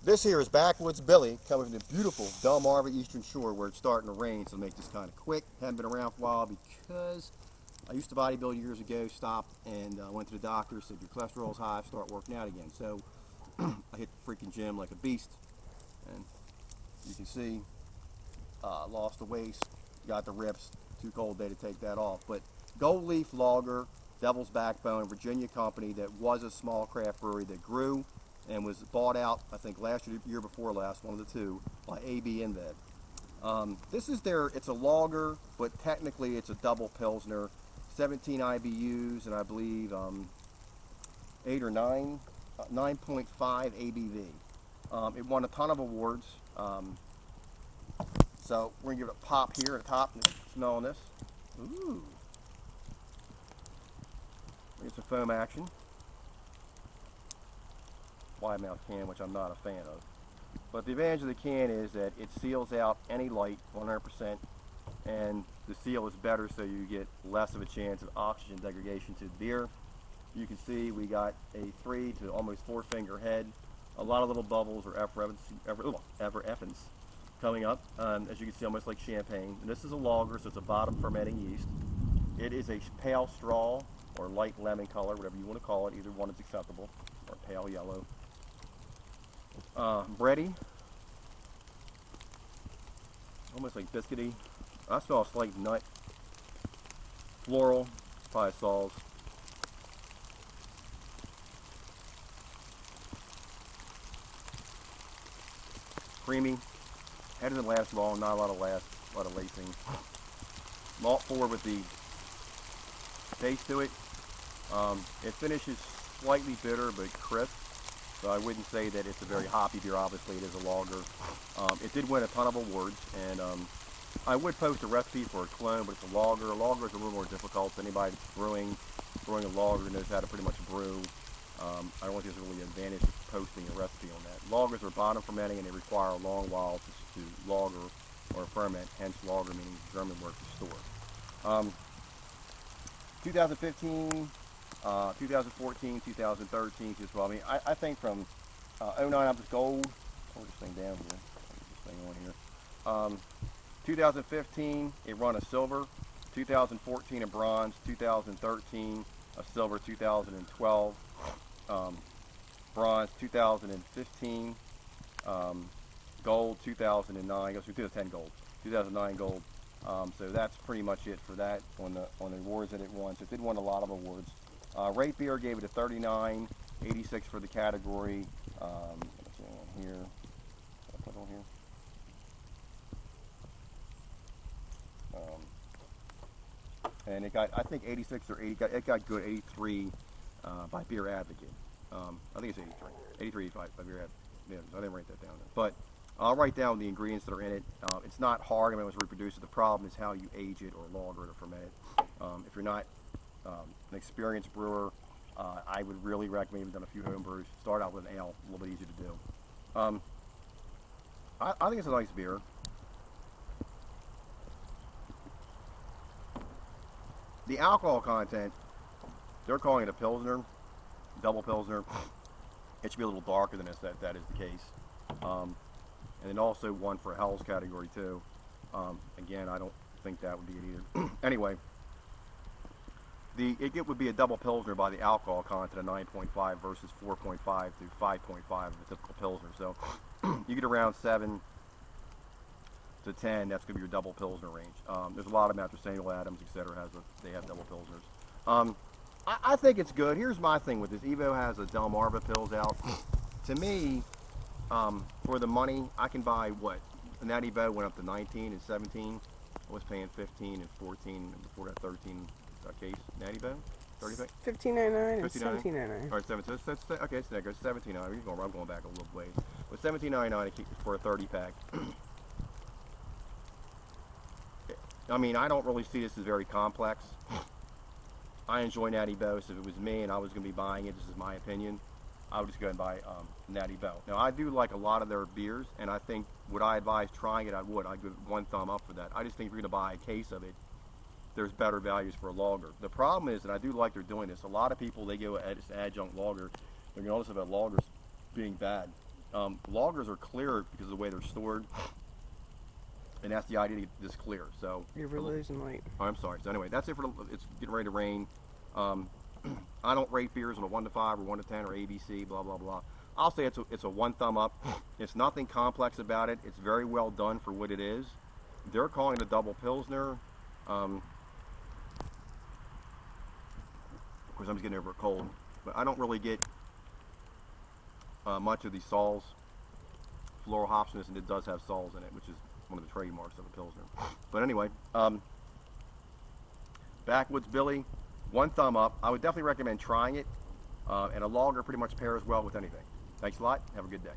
This here is Backwoods Billy coming from the beautiful Delmarva Eastern Shore where it's starting to rain, so make this kind of quick. Haven't been around for a while because I used to bodybuild years ago, stopped, and went to the doctor, said your cholesterol's high, start working out again. So I hit the freaking gym like a beast, and you can see lost the waist, got the rips, too cold day to take that off. But Gold Leaf Lager, Devilsbackbone, Virginia company that was a small craft brewery that grew and was bought out, I think last year, year before last, one of the two, by AB InBev. This is it's a lager, but technically it's a double Pilsner, 17 IBUs, and I believe 8 or 9, 9.5 ABV. It won a ton of awards. So we're gonna give it a pop here at the top and smell on this. Ooh. Get some foam action. Wide mouth can, which I'm not a fan of. But the advantage of the can is that it seals out any light 100%, and the seal is better so you get less of a chance of oxygen degradation to the beer. You can see we got a 3 to almost 4 finger head, a lot of little bubbles or effervescence coming up, as you can see, almost like champagne. And this is a lager, so it's a bottom fermenting yeast. It is a pale straw or light lemon color, whatever you want to call it. Either one is acceptable, or pale yellow. Bready, almost like biscuity. I smell a slight nut, floral, probably Saaz. Creamy. Head doesn't last long, not a lot of lacing. Malt forward with the taste to it. It finishes slightly bitter but crisp. So I wouldn't say that it's a very hoppy beer. Obviously, it is a lager. It did win a ton of awards, and I would post a recipe for a clone, but it's a lager. A lager is a little more difficult. Anybody that's brewing a lager knows how to pretty much brew. I don't think there's really an advantage to posting a recipe on that. Lagers are bottom fermenting, and they require a long while to lager or ferment. Hence, lager meaning German word for store. 2015. 2014, 2013, 2012. I mean, I think from 09 up to gold. Hold this thing down here. Put this thing on here. 2015, it won a silver. 2014, a bronze. 2013, a silver. 2012, bronze. 2015, gold. 2009, I guess 2010 gold. 2009 gold. So that's pretty much it for that on the awards that it won. So it did win a lot of awards. Rate Beer gave it a 39, 86 for the category. Let's see on here. What I put on here? And it got, I think 86 or 80. It got good 83 by Beer Advocate. I think it's 83, 83, 85 by Beer Advocate. Yeah, I didn't write that down there. But I'll write down the ingredients that are in it. It's not hard. I mean, it's reproduced. The problem is how you age it or lager it or ferment it. If you're not an experienced brewer, I would really recommend, you've done a few home brews, start out with an ale, a little bit easier to do. I think it's a nice beer. The alcohol content, they're calling it a Pilsner, double Pilsner. It should be a little darker than this, that is the case. And then also one for a Hell's category too. Again, I don't think that would be it either. Anyway, it would be a double Pilsner by the alcohol content of 9.5 versus 4.5 to 5.5 of a typical Pilsner. So you get around 7 to 10, that's going to be your double Pilsner range. There's a lot of them out there, Samuel Adams, etc. They have double Pilsners. I think it's good. Here's my thing with this. Evo has a Delmarva Pils out. To me, for the money, I can buy what? Natty Bow went up to 19 and 17. I was paying 15 and 14, and before that 13 case. Natty Bow? 35? $15.99 and $17.99. All right, okay, so that goes $17.99. I'm going back a little ways. But $17.99 for a 30 pack. I mean, I don't really see this as very complex. I enjoy Natty Bow, so if it was me and I was going to be buying it, this is my opinion, I would just go and buy Natty Bow. Now, I do like a lot of their beers, and I think, would I advise trying it? I would. I'd give it one thumb up for that. I just think if you're going to buy a case of it, there's better values for a lager. The problem is, and I do like they're doing this, a lot of people, they go at this adjunct lager, they're going to notice about lagers being bad. Lagers are clear because of the way they're stored, and that's the idea to get this clear. So You're losing light. Oh, I'm sorry. So anyway, that's it for it's getting ready to rain. I don't rate beers on a 1 to 5 or 1 to 10 or ABC, blah blah blah. I'll say it's a 1 thumb up. It's nothing complex about it. It's very well done for what it is. They're calling it a double Pilsner. Of course, I'm just getting over a cold, but I don't really get much of the Saaz floral hopsiness, and it does have Saaz in it, which is one of the trademarks of a Pilsner. But anyway, Backwoods Billy, 1 thumb up. I would definitely recommend trying it, and a lager pretty much pairs well with anything. Thanks a lot. Have a good day.